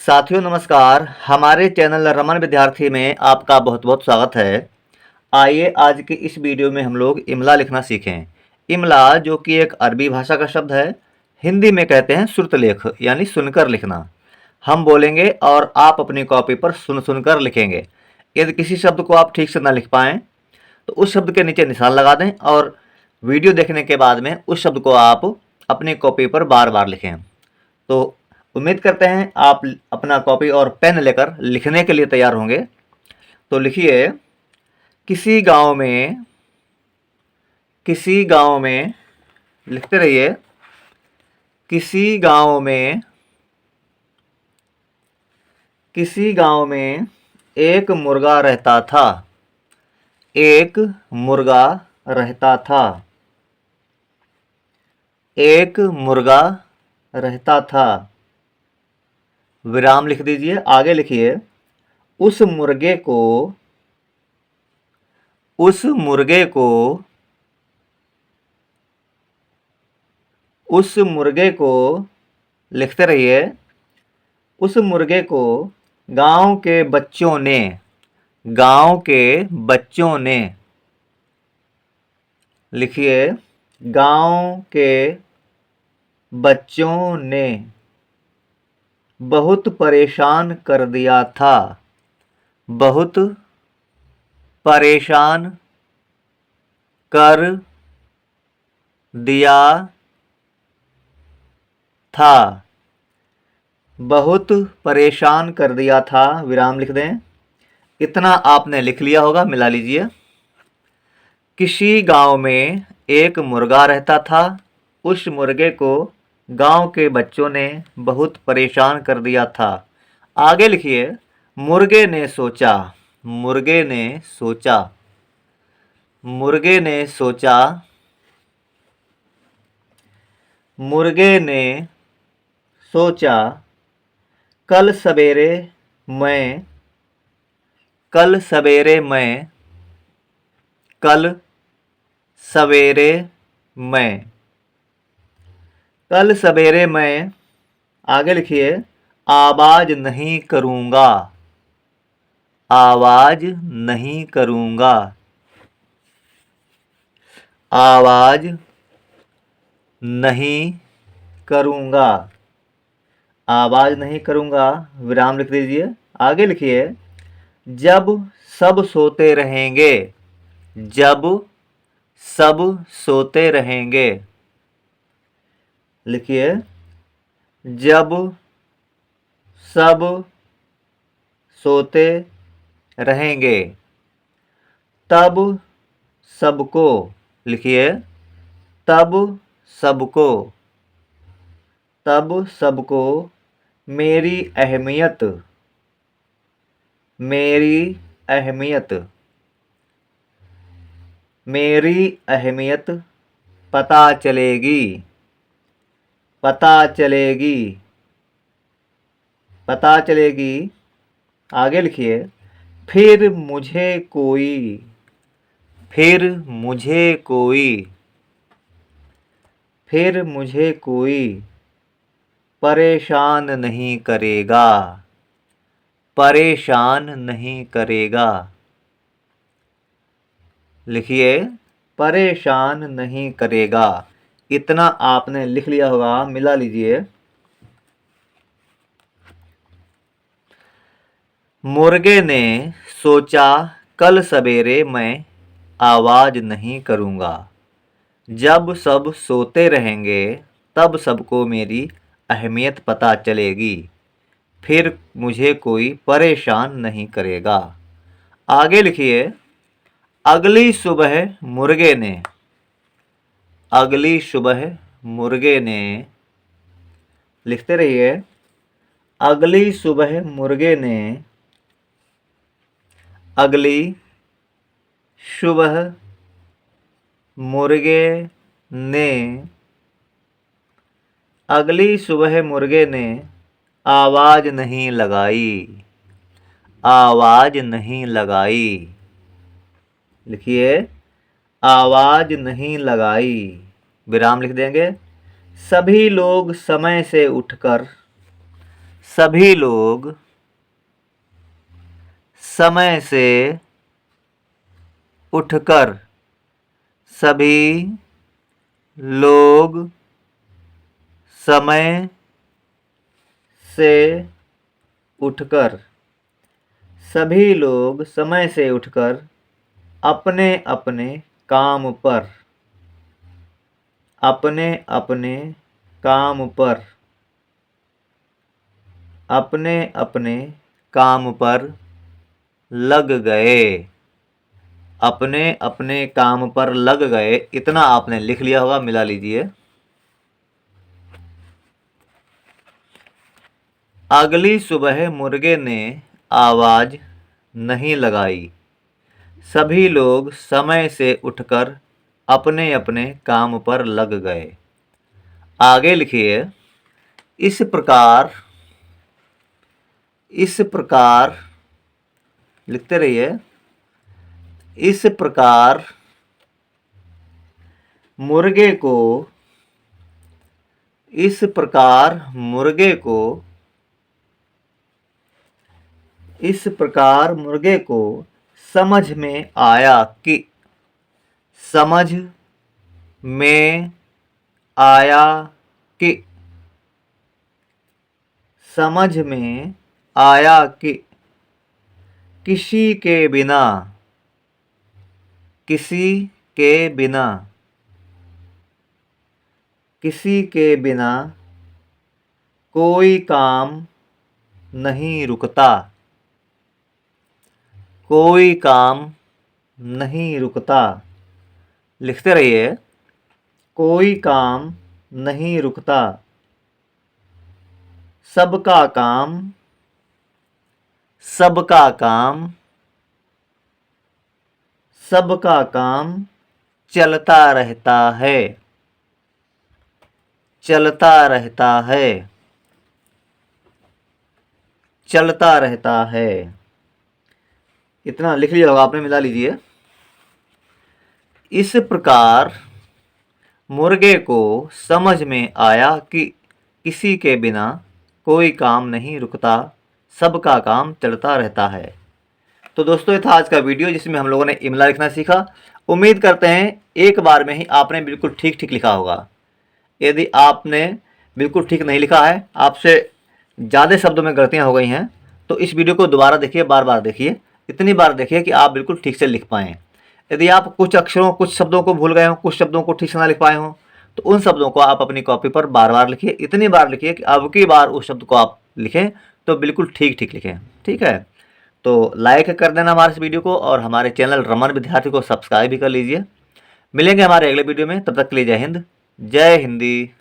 साथियों नमस्कार। हमारे चैनल रमन विद्यार्थी में आपका बहुत बहुत स्वागत है। आइए आज की इस वीडियो में हम लोग इमला लिखना सीखें। इमला जो कि एक अरबी भाषा का शब्द है, हिंदी में कहते हैं श्रुतलेख यानी सुनकर लिखना। हम बोलेंगे और आप अपनी कॉपी पर सुन सुनकर लिखेंगे। यदि किसी शब्द को आप ठीक से ना लिख पाएँ तो उस शब्द के नीचे निशान लगा दें और वीडियो देखने के बाद में उस शब्द को आप अपनी कॉपी पर बार बार लिखें। तो उम्मीद करते हैं आप अपना कॉपी और पेन लेकर लिखने के लिए तैयार होंगे। तो लिखिए, किसी गांव में, किसी गांव में, लिखते रहिए, किसी गांव में, किसी गांव में एक मुर्गा रहता था। एक मुर्गा रहता था। एक मुर्गा रहता था। विराम लिख दीजिए। आगे लिखिए, उस मुर्गे को, उस मुर्गे को, उस मुर्गे को, लिखते रहिए, उस मुर्गे को गांव के बच्चों ने, गांव के बच्चों ने, लिखिए, गांव के बच्चों ने बहुत परेशान कर दिया था। बहुत परेशान कर दिया था। बहुत परेशान कर दिया था। विराम लिख दें। इतना आपने लिख लिया होगा, मिला लीजिए। किसी गांव में एक मुर्गा रहता था। उस मुर्गे को गांव के बच्चों ने बहुत परेशान कर दिया था। आगे लिखिए, मुर्गे ने सोचा, मुर्गे ने सोचा, मुर्गे ने सोचा, मुर्गे ने सोचा, कल सवेरे मैं, कल सवेरे मैं, कल सवेरे मैं, कल सवेरे मैं, आगे लिखिए, आवाज नहीं करूँगा, आवाज नहीं करूँगा, आवाज नहीं करूँगा, आवाज नहीं करूँगा। विराम लिख दीजिए। आगे लिखिए, जब सब सोते रहेंगे, जब सब सोते रहेंगे, लिखिए, जब सब सोते रहेंगे, तब सबको, लिखिए, तब सबको, तब सबको मेरी अहमियत, मेरी अहमियत, मेरी अहमियत पता चलेगी, पता चलेगी, पता चलेगी। आगे लिखिए, फिर मुझे कोई, फिर मुझे कोई, फिर मुझे कोई परेशान नहीं करेगा, परेशान नहीं करेगा, लिखिए, परेशान नहीं करेगा। इतना आपने लिख लिया होगा, मिला लीजिए। मुर्गे ने सोचा, कल सवेरे मैं आवाज नहीं करूँगा। जब सब सोते रहेंगे तब सबको मेरी अहमियत पता चलेगी। फिर मुझे कोई परेशान नहीं करेगा। आगे लिखिए, अगली सुबह मुर्गे ने, अगली सुबह मुर्गे ने, लिखते रहिए, अगली सुबह मुर्गे ने, अगली सुबह मुर्गे ने, अगली सुबह मुर्गे ने आवाज नहीं लगाई, आवाज नहीं लगाई, लिखिए, आवाज नहीं लगाई। विराम लिख देंगे। सभी लोग समय से उठकर, सभी लोग समय से उठकर, सभी लोग समय से उठकर, सभी लोग समय से उठकर अपने अपने काम पर, अपने अपने काम पर, अपने अपने काम पर लग गए, अपने अपने काम पर लग गए। इतना आपने लिख लिया होगा, मिला लीजिए। अगली सुबह मुर्गे ने आवाज नहीं लगाई, सभी लोग समय से उठकर अपने अपने काम पर लग गए। आगे लिखिए, इस प्रकार, इस प्रकार लिखते रहिए। इस प्रकार मुर्गे को, इस प्रकार मुर्गे को, इस प्रकार मुर्गे को समझ में आया कि, समझ में आया कि, समझ में आया कि किसी के बिना, किसी के बिना, किसी के बिना कोई काम नहीं रुकता, कोई काम नहीं रुकता। लिखते रहिए, कोई काम नहीं रुकता। सबका काम, सबका काम, सबका काम चलता रहता है, चलता रहता है, चलता रहता है। इतना लिख लिया होगा आपने, मिला लीजिए। इस प्रकार मुर्गे को समझ में आया कि किसी के बिना कोई काम नहीं रुकता, सबका काम चलता रहता है। तो दोस्तों, ये था आज का वीडियो जिसमें हम लोगों ने इमला लिखना सीखा। उम्मीद करते हैं एक बार में ही आपने बिल्कुल ठीक ठीक लिखा होगा। यदि आपने बिल्कुल ठीक नहीं लिखा है, आपसे ज़्यादा शब्दों में गलतियाँ हो गई हैं, तो इस वीडियो को दोबारा देखिए, बार बार देखिए, इतनी बार देखिए कि आप बिल्कुल ठीक से लिख पाएँ। यदि आप कुछ अक्षरों, कुछ शब्दों को भूल गए हों, कुछ शब्दों को ठीक से ना लिख पाए हों, तो उन शब्दों को आप अपनी कॉपी पर बार बार लिखिए। इतनी बार लिखिए कि अब की बार उस शब्द को आप लिखें तो बिल्कुल ठीक ठीक लिखें। ठीक है, तो लाइक कर देना हमारे इस वीडियो को, और हमारे चैनल रमन विद्यार्थी को सब्सक्राइब भी कर लीजिए। मिलेंगे हमारे अगले वीडियो में, तब तक के लिए जय हिंद, जय हिंदी।